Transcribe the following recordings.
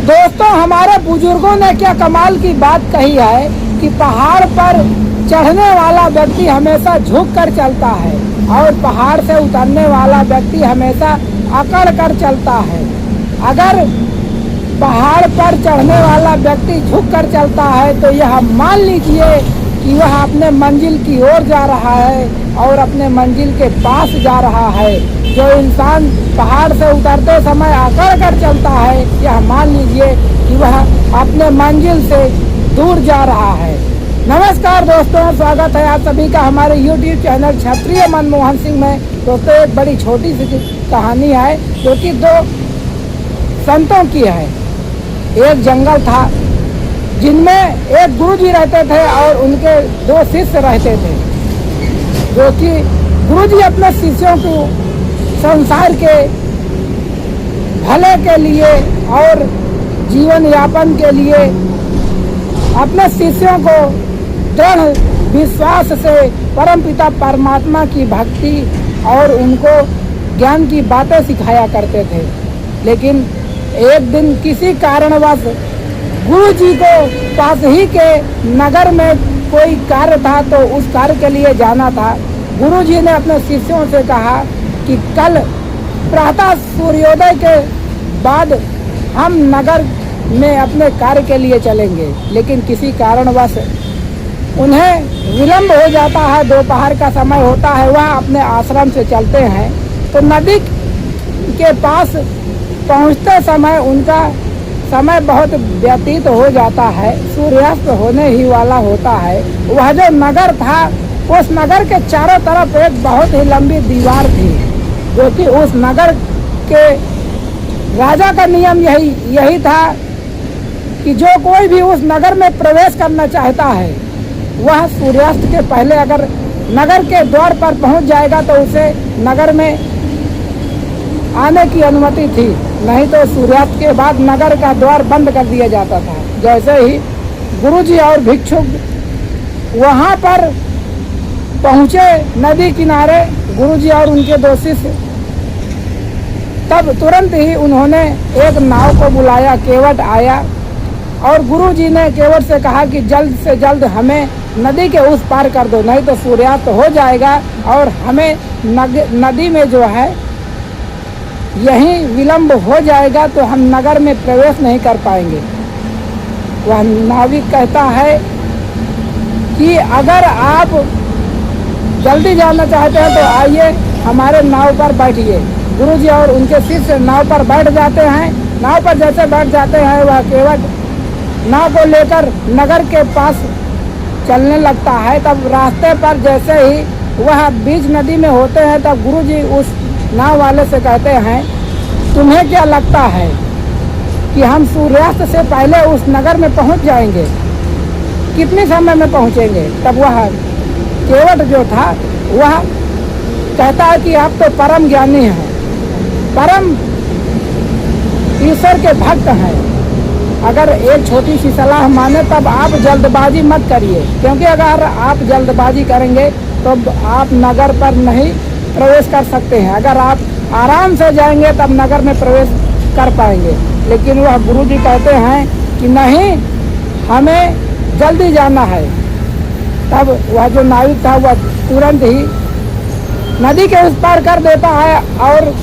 दोस्तों, हमारे बुजुर्गों ने क्या कमाल की बात कही है कि पहाड़ पर चढ़ने वाला व्यक्ति हमेशा झुक कर चलता है और पहाड़ से उतरने वाला व्यक्ति हमेशा अकड़ कर चलता है। अगर पहाड़ पर चढ़ने वाला व्यक्ति झुक कर चलता है तो यह मान लीजिए कि वह अपने मंजिल की ओर जा रहा है और अपने मंजिल के पास जा रहा है। जो इंसान पहाड़ से उतरते समय अकड़ कर चलता है, यह मान लीजिए कि वह अपने मंजिल से दूर जा रहा है। नमस्कार दोस्तों, स्वागत है आप सभी का हमारे YouTube चैनल क्षत्रिय मनमोहन सिंह में। दोस्तों, एक बड़ी छोटी सी कहानी है जो कि दो संतों की है। एक जंगल था जिनमें एक गुरुजी रहते थे और उनके दो शिष्य रहते थे, जो कि गुरुजी अपने शिष्यों को संसार के भले के लिए और जीवन यापन के लिए अपने शिष्यों को दृढ़ विश्वास से परमपिता परमात्मा की भक्ति और उनको ज्ञान की बातें सिखाया करते थे। लेकिन एक दिन किसी कारणवश गुरु जी को पास ही के नगर में कोई कार्य था, तो उस कार्य के लिए जाना था। गुरु जी ने अपने शिष्यों से कहा कि कल प्रातः सूर्योदय के बाद हम नगर में अपने कार्य के लिए चलेंगे। लेकिन किसी कारणवश उन्हें विलंब हो जाता है, दोपहर का समय होता है, वह अपने आश्रम से चलते हैं तो नदी के पास पहुंचते समय उनका समय बहुत व्यतीत हो जाता है, सूर्यास्त होने ही वाला होता है। वह जो नगर था, उस नगर के चारों तरफ एक बहुत ही लंबी दीवार थी, जो कि उस नगर के राजा का नियम यही था कि जो कोई भी उस नगर में प्रवेश करना चाहता है, वह सूर्यास्त के पहले अगर नगर के द्वार पर पहुंच जाएगा तो उसे नगर में आने की अनुमति थी, नहीं तो सूर्यास्त के बाद नगर का द्वार बंद कर दिया जाता था। जैसे ही गुरुजी और भिक्षुक वहां पर पहुंचे नदी किनारे, गुरुजी और उनके दो शिष्य, तब तुरंत ही उन्होंने एक नाव को बुलाया। केवट आया और गुरुजी ने केवट से कहा कि जल्द से जल्द हमें नदी के उस पार कर दो, नहीं तो सूर्यास्त हो जाएगा और हमें नदी में जो है यहीं विलंब हो जाएगा, तो हम नगर में प्रवेश नहीं कर पाएंगे। वह नाविक कहता है कि अगर आप जल्दी जाना चाहते हैं तो आइए हमारे नाव पर बैठिए। गुरुजी और उनके शिष्य नाव पर बैठ जाते हैं। नाव पर जैसे बैठ जाते हैं, वह केवट नाव को लेकर नगर के पास चलने लगता है। तब रास्ते पर जैसे ही वह बीच नदी में होते हैं, तब गुरुजी उस नाव वाले से कहते हैं, तुम्हें क्या लगता है कि हम सूर्यास्त से पहले उस नगर में पहुंच जाएंगे? कितने समय में पहुंचेंगे? तब वह केवट जो था वह कहता है कि आप तो परम ज्ञानी हैं, परम ईश्वर के भक्त हैं। अगर एक छोटी सी सलाह माने तब आप जल्दबाजी मत करिए, क्योंकि अगर आप जल्दबाजी करेंगे तो आप नगर पर नहीं प्रवेश कर सकते हैं। अगर आप आराम से जाएंगे तब नगर में प्रवेश कर पाएंगे। लेकिन वह गुरुजी कहते हैं कि नहीं, हमें जल्दी जाना है। तब वह जो नाविक था वह तुरंत ही नदी के उस पार कर देता है और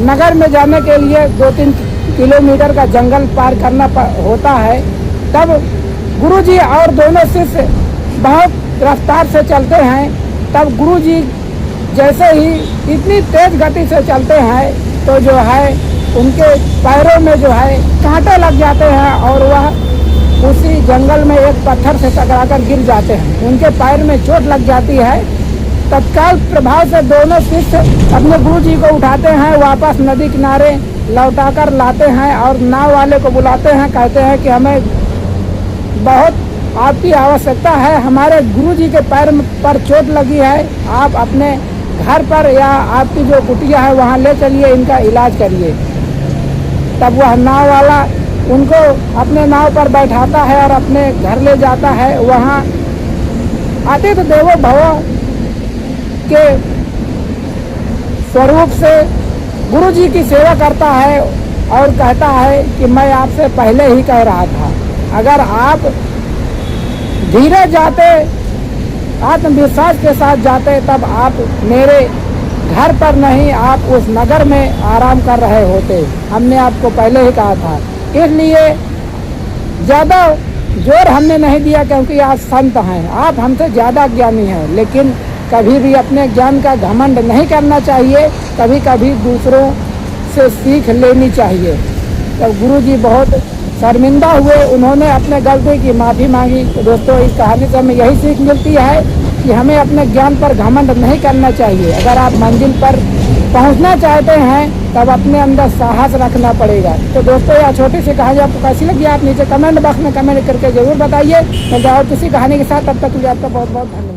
नगर में जाने के लिए 2-3 किलोमीटर का जंगल पार करना होता है। तब गुरुजी और दोनों शिष्य बहुत रफ्तार से चलते हैं। तब गुरुजी जैसे ही इतनी तेज गति से चलते हैं तो जो है उनके पैरों में जो है कांटे लग जाते हैं और वह उसी जंगल में एक पत्थर से टकराकर गिर जाते हैं। उनके पैर में चोट लग जाती है। तत्काल प्रभाव से दोनों शिष्य अपने गुरुजी को उठाते हैं, वापस नदी किनारे लौटाकर लाते हैं और नाव वाले को बुलाते हैं। कहते हैं कि हमें बहुत आपकी आवश्यकता है, हमारे गुरुजी के पैर पर चोट लगी है, आप अपने घर पर या आपकी जो कुटिया है वहाँ ले चलिए, इनका इलाज करिए। तब वह नाव वाला उनको अपने नाव पर बैठाता है और अपने घर ले जाता है। वहाँ आतिथ्य देवो भव के स्वरूप से गुरुजी की सेवा करता है और कहता है कि मैं आपसे पहले ही कह रहा था, अगर आप धीरे जाते, आत्मविश्वास के साथ जाते, तब आप मेरे घर पर नहीं, आप उस नगर में आराम कर रहे होते। हमने आपको पहले ही कहा था। इसलिए ज़्यादा जोर हमने नहीं दिया, क्योंकि आप संत हैं, आप हमसे ज़्यादा ज्ञानी हैं। लेकिन कभी भी अपने ज्ञान का घमंड नहीं करना चाहिए, कभी कभी दूसरों से सीख लेनी चाहिए। तब गुरु जी बहुत शर्मिंदा हुए, उन्होंने अपने गलती की माफ़ी मांगी। तो दोस्तों, इस कहानी से हमें यही सीख मिलती है कि हमें अपने ज्ञान पर घमंड नहीं करना चाहिए। अगर आप मंजिल पर पहुंचना चाहते हैं, तब अपने अंदर साहस रखना पड़ेगा। तो दोस्तों, यह छोटी सी कहानी आपको कैसी लगी, आप नीचे कमेंट बॉक्स में कमेंट करके ज़रूर बताइए। मैं और किसी कहानी के साथ, तब तक के लिए आपका बहुत बहुत धन्यवाद।